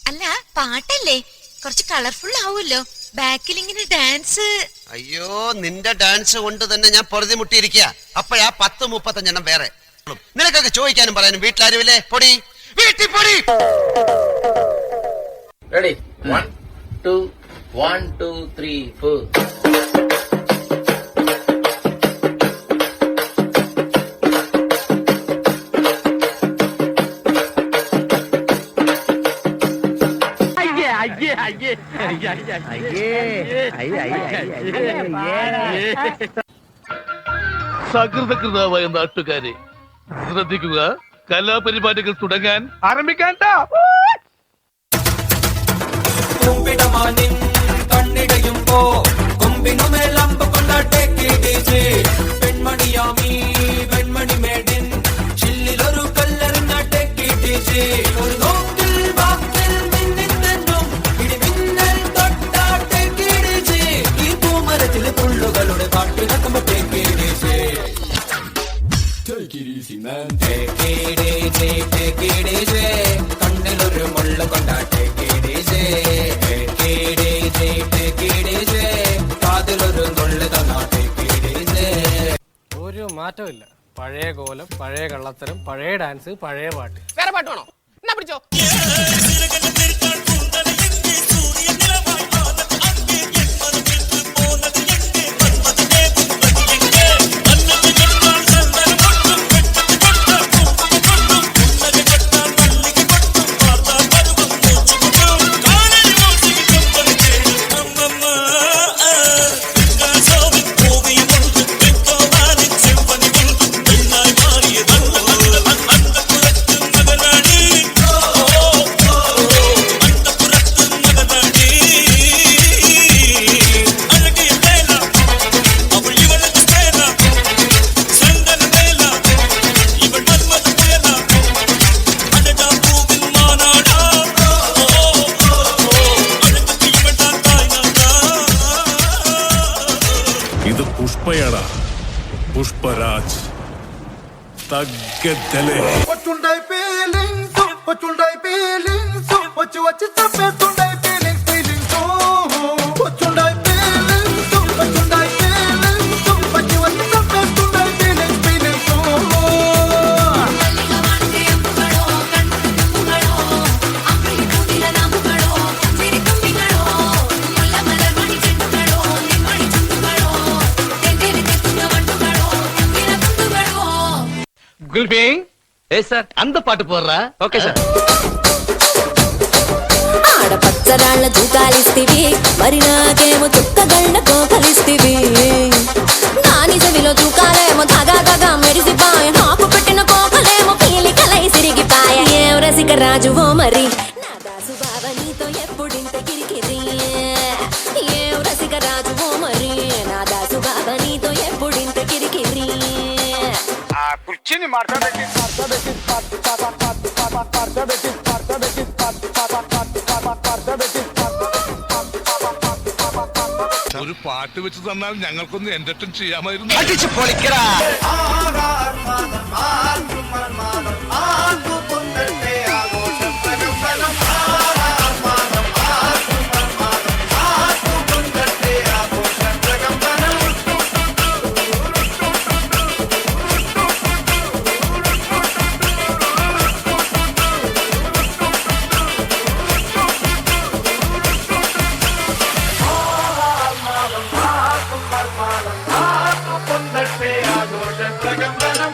അല്ല പാട്ടല്ലേ, കുറച്ച് കളർഫുൾ ആവുമല്ലോ ബാക്കിൽ ഇങ്ങനെ ഡാൻസ്. അയ്യോ, നിന്റെ ഡാൻസ് കൊണ്ട് തന്നെ ഞാൻ പൊറുതി മുട്ടിയിരിക്കുക. അപ്പഴാ 10-35 വേറെ. നിനക്കൊക്കെ ചോദിക്കാനും പറയാനും വീട്ടിലാരുമില്ലേ? പൊടി വീട്ടിൽ പൊടി. റെഡി 1 2 1 2 3 4. സകൃതകൃതാവായ നാട്ടുകാരെ ശ്രദ്ധിക്കുക, കലാപരിപാടികൾ തുടങ്ങാൻ ആരംഭിക്കാൻ. കണ്ണിടയുമ്പോ കൊമ്പിനുമേലമ്പ് പെൺമണിയാമി വെൺമണി മേടിൻ ചില്ലിലൊരു കല്ലെറിഞ്ഞ ടെക്കി ടീച്ചി ഒരു നോക്കിൽ വാക്കിൽ മിന്നിത്തെന്നും ഇടിമിന്നൽ തൊട്ടാ ടെക്കി ടീച്ചി ഈ പൂമരത്തിലെ പുള്ളുകളുടെ പാട്ട് കേൾക്കുമ്പോ ടെക്കി ടീച്ചി കണ്ണിലൊരു മുള്ള കൊണ്ടാ ടെക്കി ടീച്ചി കാതിലൊരു നുള്ളു തന്നാ ടെക്കി ടീച്ചി. ഒരു മാറ്റമില്ല, പഴയ കോലം, പഴയ കള്ളത്തരം, പഴയ ഡാൻസ്, പഴയ പാട്ട്. വേറെ പാട്ട് വേണോ? എന്നാ പിടിച്ചോ. ഇത് പുഷ്പയട, പുഷ്പരാജ് തഗ്ഗതലേ. వచ్చుండై ఫీలింగ్స్ వచ్చుండై ఫీలింగ్స్ వచ్చి వచ్చి తప్పేస్తుండై ఫీలింగ్స్ ఫీలింగ్స్ వచ్చుండై ఫీలింగ్స్ వచ్చుండై ఫీలింగ్స్ వచ్చి వచ్చి తప్పేస్తుండై ఫీలింగ్స్ ఫీలింగ్స్ குல்பிங் சார், அந்த பாட்டு போடுறா. Okay sir. ఆడపచ్చరాళ్ళ జూకాలిస్తివి, మరి నాకేమో చుక్కగళ్ళ కోకలిస్తివి. నాని చెవిలో జూకాలేమో తగా తగా మెరిసిపాయ, నాకు పెట్టిన కోకలేమో పీలికలై సిరిగిపాయ. ఏం రసిక రాజువో మరి నా దాసు బావ నీతో ఎప్పుడింత కిరికిరి. ఏం రసిక రాజువో మరి నా దాసు బావ నీతో ఎప్పుడింత కిరికిరి. కుర్చీని మాట్లాడేకి ഒരു പാട്ട് വെച്ച് തന്നാൽ ഞങ്ങൾക്കൊന്ന് എന്റർടൈൻ ചെയ്യാമായിരുന്നു. അടിച്ചു പൊളിക്കടാ. ఆఘోష ప్రగంబనం